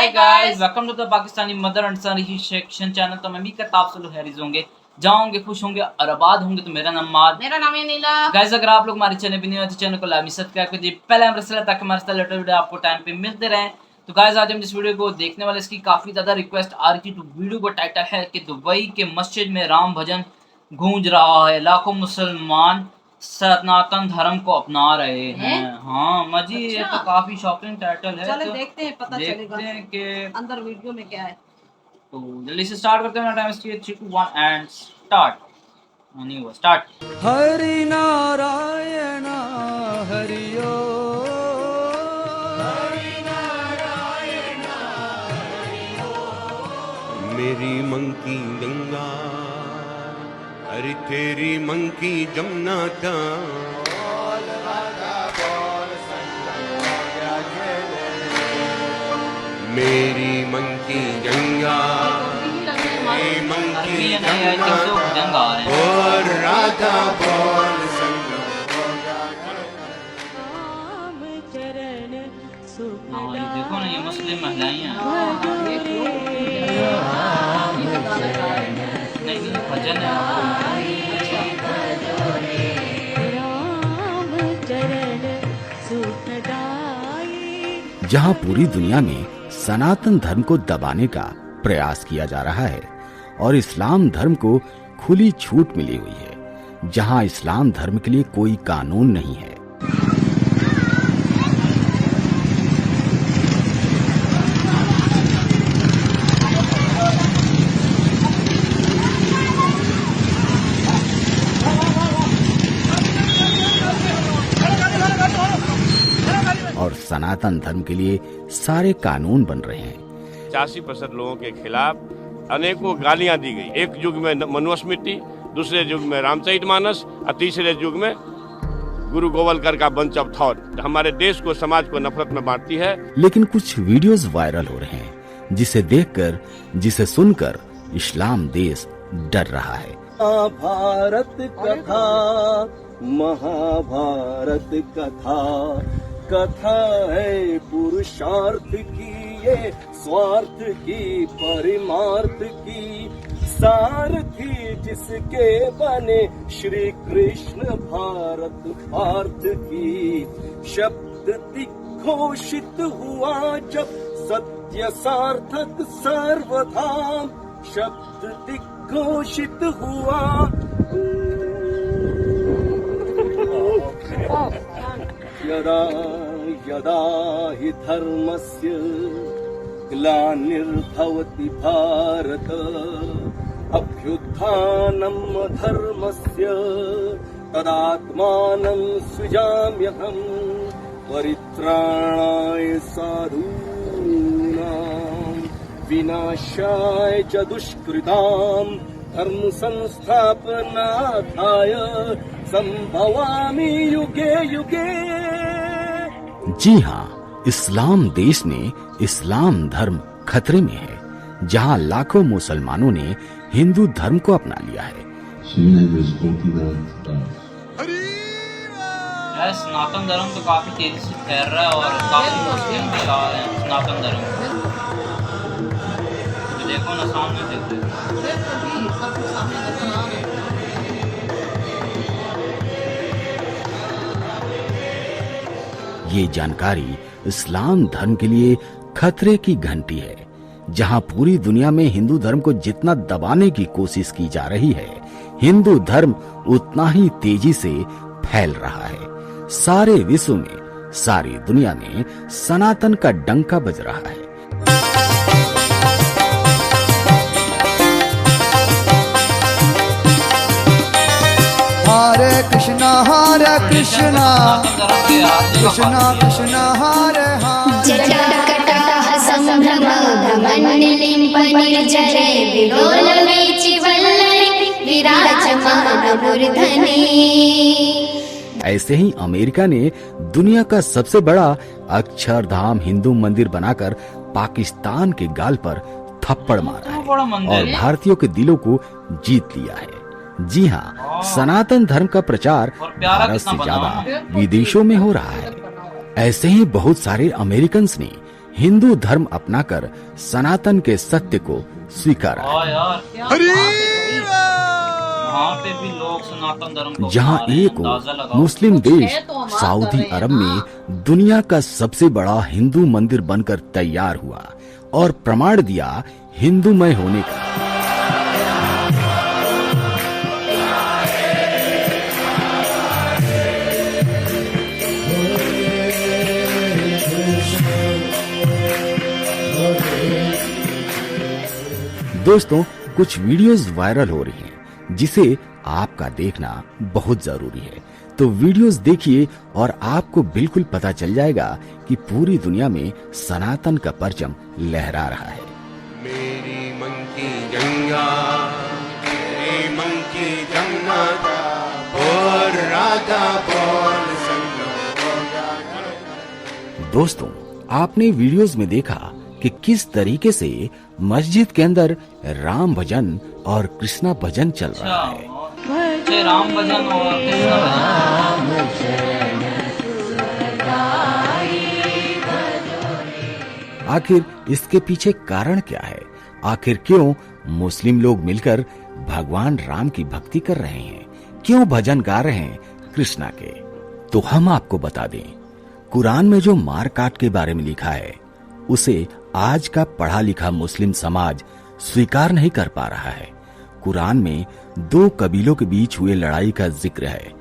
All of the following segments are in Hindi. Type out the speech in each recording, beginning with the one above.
Hi guys, welcome to the Pakistani mother and son section channel. तो मैं उम्मीद करता हूं आप सब लोग हैरिज होंगे, जाओगे, खुश होंगे और आबाद होंगे। तो मेरा नाम माद, मेरा नाम है नीला। गाइस अगर आप लोग हमारे चैनल पे नहीं हो तो चैनल को लाजमी सब्सक्राइब कर दीजिए, पहले हमारे साथ, ताकि हमारे साथ लेटेस्ट वीडियो आपको टाइम पे मिलते रहे। तो गाइस आज हम जिस वीडियो को देखने वाले, इसकी काफी ज्यादा रिक्वेस्ट आ रही थी। तो वीडियो का टाइटल है कि दुबई के मस्जिद में राम भजन गूंज रहा है, लाखों मुसलमान सनातन धर्म को अपना रहे हैं। हाँ मजी, ये तो काफी शॉकिंग टाइटल है। चलो तो देखते हैं, पता चलेगा देखते हैं कि अंदर वीडियो में क्या है। तो जल्दी से स्टार्ट करते हैं। Time 3 2 1 and start. नहीं हुआ स्टार्ट। हरि नारायण हरि ओम, मेरी मंकी गंगा, अरे तेरी मंकी जमुना था। मेरी मंकी गंगा, मेरी मंकी जमुना और राधा बोल संगम। हाँ ये देखो ना, ये मुस्लिम महिलाएं हैं। नहीं भजन है। जहां पूरी दुनिया में सनातन धर्म को दबाने का प्रयास किया जा रहा है और इस्लाम धर्म को खुली छूट मिली हुई है, जहां इस्लाम धर्म के लिए कोई कानून नहीं है, और सनातन धर्म के लिए सारे कानून बन रहे हैं। 85% लोगों के खिलाफ अनेकों गालियां दी गई। एक युग में मनुस्मृति, दूसरे युग में रामचरितमानस और तीसरे युग में गुरु गोवलकर का बंच ऑफ थॉट हमारे देश को, समाज को नफरत में बांटती है। लेकिन कुछ वीडियोस वायरल हो रहे हैं जिसे देखकर, जिसे सुनकर इस्लाम देश डर रहा है। भारत कथा, महाभारत कथा, कथा है पुरुषार्थ की, ये स्वार्थ की, परिमार्थ की, सारथी जिसके बने श्री कृष्ण भारत पार्थ की। शब्द दिग्घोषित हुआ जब सत्य सार्थक सर्वधाम, शब्द दिग्घोषित हुआ। यदा यदा हि धर्मस्य ग्लानिर्भवति भारत, अभ्युत्थानं धर्मस्य तदात्मानं सृजाम्यहम्, परित्राणाय साधूनां विनाशाय च दुष्कृतां, धर्म संस्थापनार्थाय संभवामि युगे युगे। जी हाँ, इस्लाम देश में इस्लाम धर्म खतरे में है, जहाँ लाखों मुसलमानों ने हिंदू धर्म को अपना लिया है। यार सनातन धर्म तो काफी तेजी से फैल रहा है और काफी मुस्लिम भी आ रहे हैं सनातन धर्म में। तो देखो ना, सामने देखो। ये जानकारी इस्लाम धर्म के लिए खतरे की घंटी है। जहां पूरी दुनिया में हिंदू धर्म को जितना दबाने की कोशिश की जा रही है, हिंदू धर्म उतना ही तेजी से फैल रहा है। सारे विश्व में, सारी दुनिया में सनातन का डंका बज रहा है। हरे कृष्णा कृष्णा कृष्णा हरे हरे। जटाकटाह संभ्रम धमण्डिलिम्पनिर्जरे, विलोलवीचिवल्लरी विराजमान मूर्धनि। ऐसे ही अमेरिका ने दुनिया का सबसे बड़ा अक्षरधाम हिंदू मंदिर बनाकर पाकिस्तान के गाल पर थप्पड़ मारा है और भारतीयों के दिलों को जीत लिया है। जी हाँ, सनातन धर्म का प्रचार भारत से ज्यादा विदेशों में हो रहा है। ऐसे ही बहुत सारे अमेरिकन्स ने हिंदू धर्म अपनाकर सनातन के सत्य को स्वीकारा है। यार वहाँ पे भी लोग सनातन धर्म को जहां अपना रहे हैं, एक अंदाजा लगाओ। मुस्लिम कुछ है देश तो हम बात सऊदी कर रहे हैं अरब ना। में दुनिया का सबसे बड़ा हिंदू मंदिर बनकर तैयार हुआ और प्रमाण दिया हिंदूमय होने का। दोस्तों, कुछ वीडियोस वायरल हो रही हैं जिसे आपका देखना बहुत जरूरी है। तो वीडियोस देखिए और आपको बिल्कुल पता चल जाएगा कि पूरी दुनिया में सनातन का परचम लहरा रहा है। मेरी मन की गंगा, मेरी मन की जमुना, बोल राधा बोल संगम। दोस्तों, आपने वीडियोस में देखा कि किस तरीके से मस्जिद के अंदर राम भजन और कृष्णा भजन चल रहा है। अच्छा, राम भजन और कृष्ण भजन। आखिर इसके पीछे कारण क्या है? आखिर क्यों मुस्लिम लोग मिलकर भगवान राम की भक्ति कर रहे हैं? क्यों भजन गा रहे हैं कृष्णा के? तो हम आपको बता दें, कुरान में जो मार काट के बारे में लिखा है उसे आज का पढ़ा लिखा मुस्लिम समाज स्वीकार नहीं कर पा रहा है। कुरान में दो कबीलों के बीच हुए लड़ाई का जिक्र है।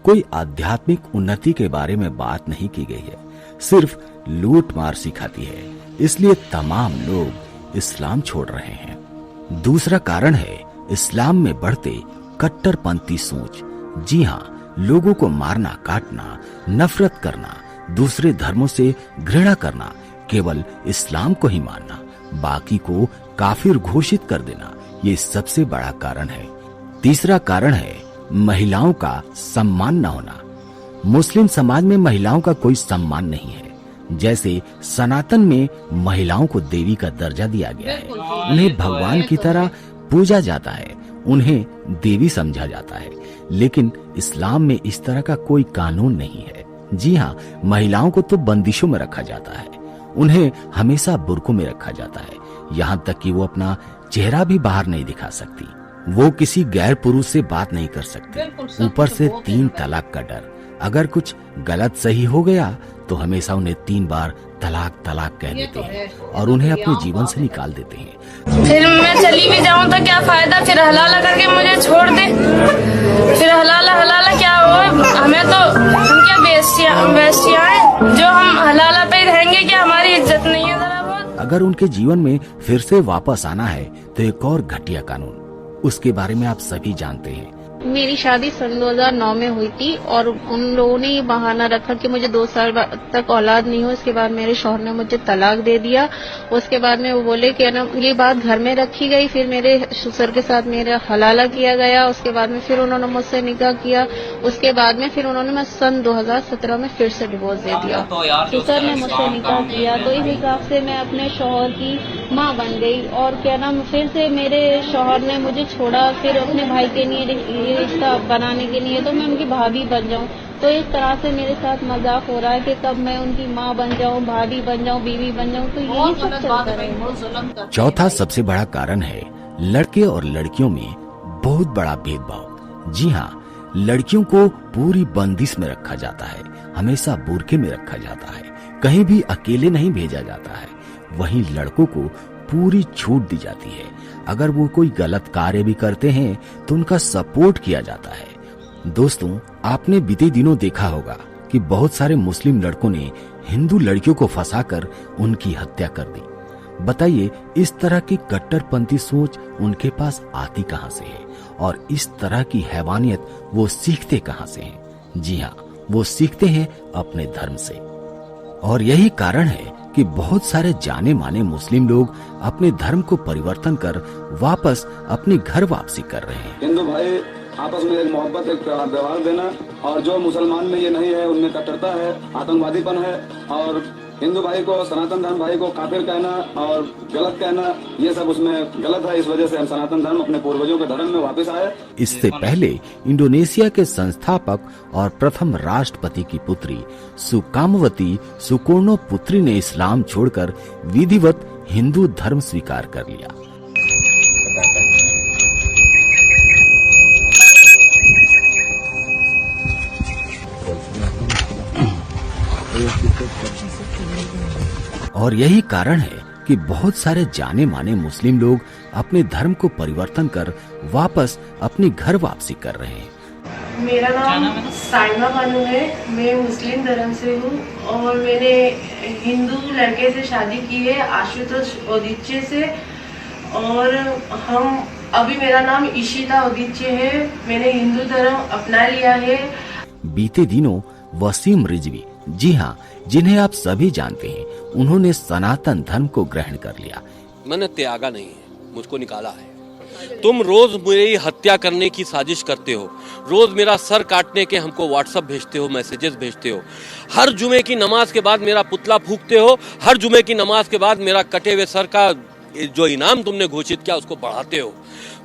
कोई आध्यात्मिक उन्नति के बारे में बात नहीं की गई है, सिर्फ लूट मार सिखाती है। इसलिए तमाम लोग इस्लाम छोड़ रहे हैं। दूसरा कारण है इस्लाम में बढ़ते कट्टरपंथी सोच। जी हाँ, लोगों को मारना, काटना, नफरत करना, दूसरे धर्मों से घृणा करना, केवल इस्लाम को ही मानना, बाकी को काफिर घोषित कर देना, ये सबसे बड़ा कारण है। तीसरा कारण है महिलाओं का सम्मान न होना। मुस्लिम समाज में महिलाओं का कोई सम्मान नहीं है। जैसे सनातन में महिलाओं को देवी का दर्जा दिया गया है, उन्हें भगवान की तरह पूजा जाता है, उन्हें देवी समझा जाता है। लेकिन इस्लाम में इस तरह का कोई कानून नहीं है। जी हाँ, महिलाओं को तो बंदिशों में रखा जाता है, उन्हें हमेशा बुर्कों में रखा जाता है, यहाँ तक कि वो अपना चेहरा भी बाहर नहीं दिखा सकती। वो किसी गैर पुरुष से बात नहीं कर सकती। ऊपर से 3 तलाक का डर। अगर कुछ गलत सही हो गया तो हमेशा उन्हें 3 बार तलाक तलाक कह देते हैं और उन्हें अपने जीवन से निकाल देते हैं। फिर मैं चली भी जाऊं तो क्या फायदा, फिर हलाला करके मुझे छोड़ दे। फिर हलाला क्या हो, हमें तो हम क्या बेस्टियां हैं जो हम हलाला पे ही रहेंगे, क्या हमारी इज्जत नहीं है जरा बहुत। अगर उनके जीवन में फिर से वापस आना है तो एक और घटिया कानून, उसके बारे में आप सभी जानते हैं। मेरी शादी सन 2009 में हुई थी और उन लोगों ने ये बहाना रखा कि मुझे 2 साल तक औलाद नहीं हो। उसके बाद मेरे शौहर ने मुझे तलाक दे दिया। उसके बाद में वो बोले कि ना ये बात घर में रखी गई। फिर मेरे ससुर के साथ मेरा हलाला किया गया। उसके बाद में फिर उन्होंने मुझसे निकाह किया। उसके बाद में फिर उन्होंने मैं सन 2017 में फिर से डिवोर्स दे दिया। ससुर ने मुझसे निकाह किया तो इस हिसाब से मैं अपने शौहर की माँ बन गई। और क्या नाम, फिर से मेरे शौहर ने मुझे छोड़ा। फिर अपने भाई के लिए रिश्ता बनाने के लिए तो मैं उनकी भाभी बन जाऊं। तो इस तरह से मेरे साथ मजाक हो रहा है कि कब मैं उनकी माँ बन जाऊं, भाभी बन जाऊं, बीवी बन जाऊं। तो यही सब चलता रहेगा। चौथा सबसे बड़ा कारण है लड़के और लड़कियों में बहुत बड़ा भेदभाव। जी हाँ, लड़कियों को पूरी बंदिश में रखा जाता है, हमेशा बुर्के में रखा जाता है, कहीं भी अकेले नहीं भेजा जाता है। वहीं लड़कों को पूरी छूट दी जाती है। अगर वो कोई गलत कार्य भी करते हैं तो उनका सपोर्ट किया जाता है। दोस्तों, आपने बीते दिनों देखा होगा कि बहुत सारे मुस्लिम लड़कों ने हिंदू लड़कियों को फंसाकर उनकी हत्या कर दी। बताइए, इस तरह की कट्टरपंथी सोच उनके पास आती कहां से है और इस तरह की हैवानियत वो सीखते कहां से हैं? जी हाँ, वो सीखते हैं अपने धर्म से। और यही कारण है कि बहुत सारे जाने माने मुस्लिम लोग अपने धर्म को परिवर्तन कर वापस अपने घर वापसी कर रहे हैं। हिंदू भाई आपस में एक मोहब्बत, एक व्यवहार देना, और जो मुसलमान में ये नहीं है, उनमें कट्टरता है, आतंकवादीपन है और हिंदू भाई को, सनातन धर्म भाई को काफिर कहना और गलत कहना, ये सब उसमें गलत है। इस वजह से हम सनातन धर्म अपने पूर्वजों के धर्म में वापस आए। इससे पहले इंडोनेशिया के संस्थापक और प्रथम राष्ट्रपति की पुत्री सुकामवती सुकोर्णो पुत्री ने इस्लाम छोड़कर विधिवत हिंदू धर्म स्वीकार कर लिया। और यही कारण है कि बहुत सारे जाने माने मुस्लिम लोग अपने धर्म को परिवर्तन कर वापस अपनी घर वापसी कर रहे हैं। मेरा नाम साइमा बानू है। मैं मुस्लिम धर्म से हूँ और मैंने हिंदू लड़के से शादी की है, आशुतोष ओदिचे से। और अभी मेरा नाम इशिता ओदिचे है। मैंने हिंदू धर्म अपना लिया है। बीते दिनों वसीम रिजवी, जी हाँ, जिन्हें आप सभी जानते हैं, उन्होंने सनातन धर्म को ग्रहण कर लिया। मैंने त्यागा नहीं है, मुझको निकाला है। तुम रोज मेरी हत्या करने की साजिश करते हो, रोज मेरा सर काटने के हमको व्हाट्सएप भेजते हो, मैसेजेस भेजते हो। हर जुमे की नमाज के बाद मेरा पुतला फूंकते हो। हर जुमे की नमाज के बाद मेरा कटे हुए सर का जो इनाम तुमने घोषित किया उसको बढ़ाते हो।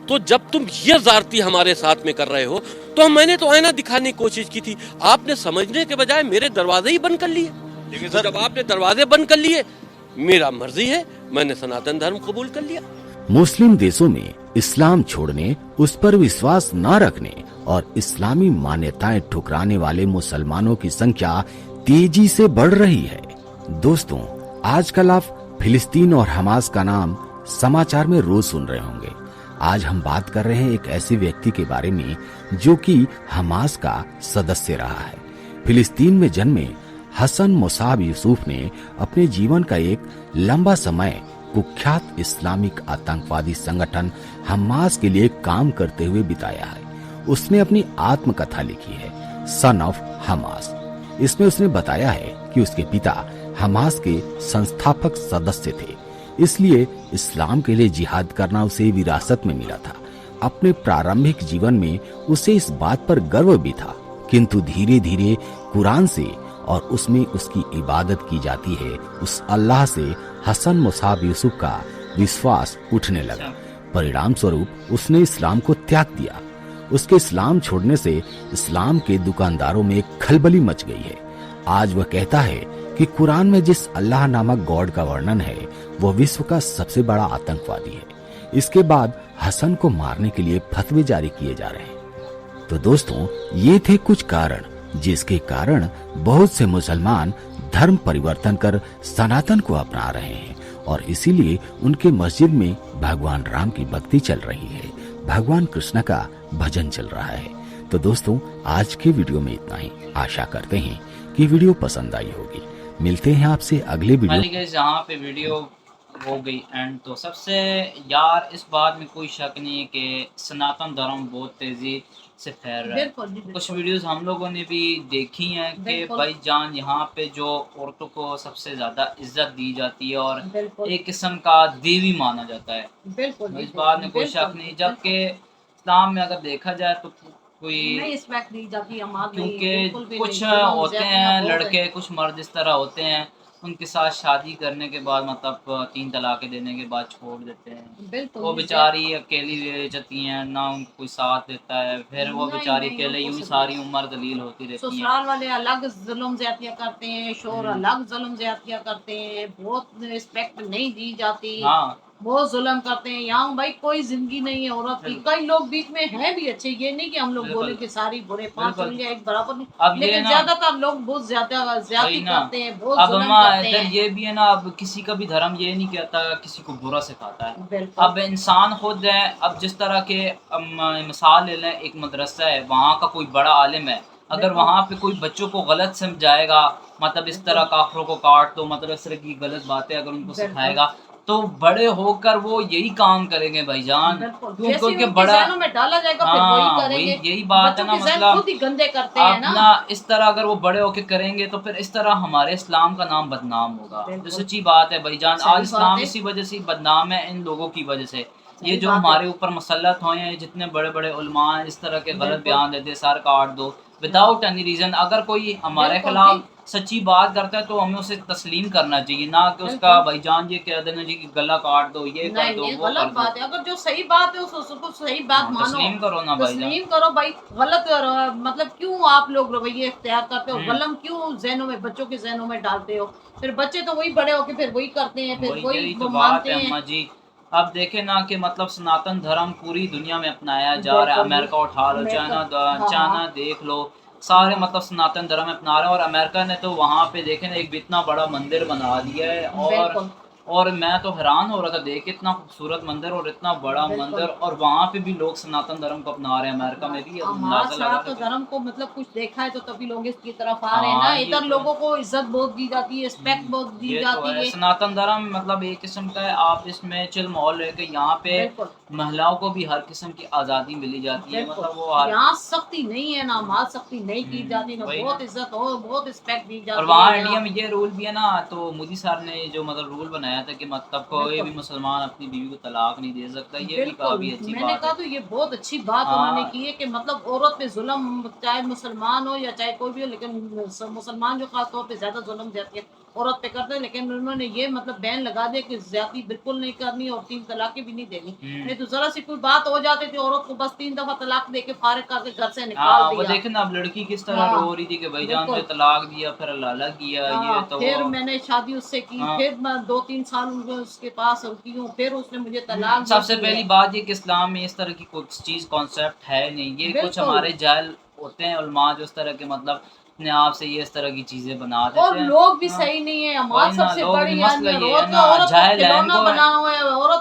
तो जब तुम ये जारती हमारे साथ में कर रहे हो तो मैंने तो आईना दिखाने की कोशिश की थी। आपने समझने के बजाय मेरे दरवाजे ही बंद कर लिए। तो जब आपने दरवाजे बंद कर लिए, मेरा मर्जी है, मैंने सनातन धर्म कबूल कर लिया। मुस्लिम देशों में इस्लाम छोड़ने, उस पर विश्वास न रखने और इस्लामी मान्यताएं ठुकराने वाले मुसलमानों की संख्या तेजी से बढ़ रही है। दोस्तों, आजकल आप फिलिस्तीन और हमास का नाम समाचार में रोज सुन रहे होंगे। आज हम बात कर रहे हैं एक ऐसे व्यक्ति के बारे में जो कि हमास का सदस्य रहा है। फिलिस्तीन में जन्मे हसन मुसाब यूसुफ ने अपने जीवन का एक लंबा समय कुख्यात इस्लामिक आतंकवादी संगठन हमास के लिए काम करते हुए बिताया है। उसने अपनी आत्मकथा लिखी है, सन ऑफ हमास। इसमें उसने बताया है कि उसके पिता हमास के संस्थापक सदस्य थे, इसलिए इस्लाम के लिए जिहाद करना उसे विरासत में मिला था। अपने प्रारंभिक जीवन में उसे इस बात पर गर्व भी था, किंतु धीरे धीरे कुरान से और उसमें उसकी इबादत की जाती है उस अल्लाह से हसन मुसाब यूसुफ का विश्वास उठने लगा। परिणाम स्वरूप उसने इस्लाम को त्याग दिया। उसके इस्लाम छोड़ने से इस्लाम के दुकानदारों में एक खलबली मच गई है। आज वह कहता है कि कुरान में जिस अल्लाह नामक गॉड का वर्णन है वो विश्व का सबसे बड़ा आतंकवादी है। इसके बाद हसन को मारने के लिए फतवे जारी किए जा रहे हैं। तो दोस्तों, ये थे कुछ कारण जिसके कारण बहुत से मुसलमान धर्म परिवर्तन कर सनातन को अपना रहे हैं और इसीलिए उनके मस्जिद में भगवान राम की भक्ति चल रही है, भगवान कृष्ण का भजन चल रहा है। तो दोस्तों, आज के वीडियो में इतना ही। आशा करते हैं कि वीडियो पसंद आई होगी। मिलते हैं आपसे अगले वीडियो। जहाँ पे वीडियो हो गई एंड, तो सबसे यार इस बात में कोई शक नहीं है कि सनातन धर्म बहुत तेजी से फैल रहा है। कुछ वीडियोस हम लोगों ने भी देखी हैं कि भाईजान यहाँ पे जो औरतों को सबसे ज्यादा इज्जत दी जाती है और एक किस्म का देवी माना जाता है। इस बात में कोई शक नहीं, जबकि इस्लाम में अगर देखा जाए तो कोई रिस्पेक्ट दी जाती है, क्योंकि कुछ होते हैं लड़के, कुछ मर्द इस तरह होते हैं, उनके साथ शादी करने के बाद मतलब 3 तलाक़ें देने के बाद छोड़ देते हैं। वो बेचारी अकेली रह जाती हैं, ना उनको कोई साथ देता है, फिर वो बेचारी अकेले यूं सारी उम्र दलील होती रहती है। ससुराल वाले अलग जुल्म ज़्यादतियां करते हैं, शोहर अलग जुल्म ज़्यादतियां करते हैं, बहुत रिस्पेक्ट नहीं दी जाती। हाँ, बहुत जुल्म करते हैं। यहाँ भाई कोई जिंदगी नहीं है औरत की। कई लोग बीच में हैं भी अच्छे, ये नहीं कि हम लोग बोले कि सारी बुरे 5 होंगे एक बराबर नहीं, लेकिन ज्यादातर लोग बहुत ज्यादा करते हैं, बहुत जुल्म करते हैं। ये भी है ना, अब किसी का भी धर्म ये नहीं कहता किसी को बुरा सिखाता है। अब इंसान खुद है। अब जिस तरह के मिसाल ले लें, एक मदरसा है, वहाँ का कोई बड़ा आलिम है, अगर वहाँ पे कोई बच्चों को गलत समझाएगा, मतलब इस तरह काफरों को काट दो, मतलब इस तरह की गलत बातें अगर उनको सिखाएगा तो बड़े होकर वो यही काम करेंगे भाईजान, क्योंकि बड़ा में डाला जाएगा, फिर वही करेंगे। यही बात है ना, मतलब खुद ही गंदे करते हैं ना। इस तरह अगर वो बड़े होकर करेंगे तो फिर इस तरह हमारे इस्लाम का नाम बदनाम होगा। तो सच्ची बात है भाईजान, आज इस्लाम इसी वजह से बदनाम है, इन लोगों की वजह से। ये जो हमारे ऊपर मुसल्लत हुए हैं, जितने बड़े बड़े उलमा इस तरह के गलत बयान देते, सर काट दो, विदाउट एनी रीजन। अगर कोई हमारे बिल्कुल खिलाफ सच्ची बात करता है तो हमें उसे तस्लीम करना चाहिए, ना कि उसका भाईजान ये कह देना जी कि गला काट दो, ये कर नहीं दो, नहीं वो गलत कर बात है। अगर जो सही बात है उसको सही बात मानो, तस्लीम करो ना भाईजान। तस्लीम करो भाई। गलत मतलब क्यों आप लोग रवैये इख्तियार करते हो, गलत क्यों जहनों में, बच्चों के जहनों में डालते हो? फिर बच्चे तो वही बड़े होके फिर वही करते हैं, फिर वही यही तो वो बात मानते है हैं। अम्मा जी। अब देखे ना कि मतलब सनातन धर्म पूरी दुनिया में अपनाया जा रहा है। अमेरिका उठा लो, चाइना देख लो, सारे मतलब सनातन धर्म अपना रहे हैं। और अमेरिका ने तो वहाँ पे देखे ना एक इतना बड़ा मंदिर बना दिया है, और मैं तो हैरान हो रहा था देख के, इतना खूबसूरत मंदिर और इतना बड़ा मंदिर, और वहाँ पे भी लोग सनातन धर्म को अपना रहे हैं। अमेरिका में भी सनातन धर्म को मतलब कुछ देखा है तो तभी लोग इसकी तरफ आ रहे हैं ना। इधर लोगों को इज्जत बहुत दी जाती है, रिस्पेक्ट बहुत दी जाती है। सनातन धर्म मतलब एक किस्म का है, आप इसमें चिल माहौल है कि यहाँ पे महिलाओं को भी हर किस्म की आजादी मिली जाती है। मतलब वो यहाँ सख्ती नहीं है ना, माल सख्ती नहीं की जाती ना, बहुत इज्जत हो, बहुत रिस्पेक्ट दी जाती है। और वहाँ इंडिया में ये रूल भी है ना, तो मोदी साहब ने जो मतलब रूल बनाया था कि मतलब कोई भी मुसलमान अपनी बीवी को तलाक नहीं दे सकता, ये भी काफी अच्छी बात है। मैंने कहा तो ये बहुत अच्छी बात उन्होंने की है कि मतलब औरत पे जुल्म, चाहे मुसलमान हो या चाहे कोई भी हो, लेकिन मुसलमान जो खास तौर पे ज्यादा जुल्म जाती है औरत पे करते हैं। लेकिन उन्होंने ये मतलब बैन लगा दिया कि ज्यादती बिल्कुल नहीं करनी और 3 तलाकें भी नहीं देनी। नहीं तो जरा सी कोई बात हो जाती थी, औरत को बस 3 दफा तलाक दे के फारिग करके घर से निकाल दिया। वो देखे ना अब लड़की किस तरह रो रही थी कि भाईजान ने तलाक दिया, फिर लाला किया, ये तो फिर मैंने शादी उससे की, फिर मैं 2-3 साल उसके पास रुकी हूँ, फिर उसने मुझे तलाक। सबसे पहली बात ये कि इस्लाम में इस तरह की कोई चीज कॉन्सेप्ट है नहीं। ये कुछ हमारे जाहिल होते हैं उलमा जो इस तरह के मतलब अपने आप से ये इस तरह की चीजें बना देते हैं। और लोग भी सही नहीं है। हमारा सबसे बड़ी मसला ये है ना, औरत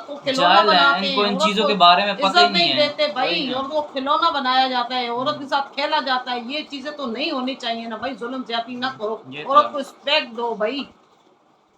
को खिलौना बनाते हैं, इनको इन चीजों के बारे में पता ही नहीं देते भाई। औरत को खिलौना बनाया जाता है, औरत के साथ खेला जाता है। ये चीजें तो नहीं होनी चाहिए ना भाई। जुल्म ज्यादती ना करो, औरत को रिस्पेक्ट दो भाई।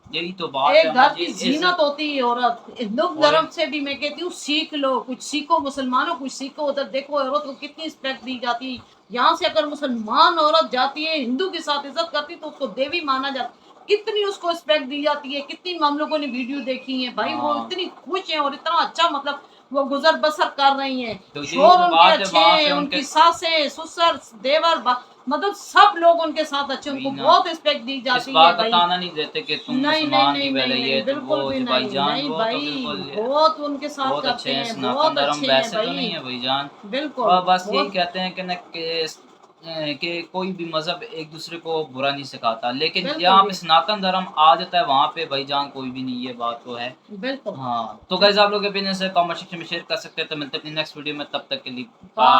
यही तो बात एक है, घर की जीनत होती है औरत। हिंदू धर्म से भी मैं कहती हूँ सीख लो, कुछ सीखो, मुसलमानों कुछ सीखो। उधर देखो औरत को कितनी रिस्पेक्ट दी जाती है। यहाँ से अगर मुसलमान औरत जाती है, हिंदू के साथ इज्जत करती तो उसको देवी माना जाता। कितनी उसको रिस्पेक्ट दी जाती है। कितनी हम लोगों ने वीडियो देखी है भाई। वो इतनी खुश है और इतना अच्छा मतलब वो गुजर बसर कर रही है। शोर उनके अच्छे हैं, उनकी सासें, ससुर, देवर, मतलब सब लोग उनके साथ अच्छे, उनको बहुत रिस्पेक्ट दी जाती है भाई। ताना नहीं देते कि तुम मुसलमान की पहले ये बिल्कुल भी नहीं भाई, बहुत उनके साथ बहुत अच्छे हैं। सनातन धर्म वैसे तो नहीं है भाईजान, बिल्कुल। और बस यही कहते हैं कि न कि कोई भी मजहब एक दूसरे को बुरा नहीं सिखाता, लेकिन यहाँ पे सनातन धर्म आ जाता है वहाँ पे भाईजान कोई भी नहीं, ये बात तो है बिल्कुल। हाँ तो गाइस आप लोग ओपिनियन से कमेंट सेक्शन में शेयर कर सकते हैं। तो मिलते हैं अपनी नेक्स्ट वीडियो में, तब तक के लिए बाय।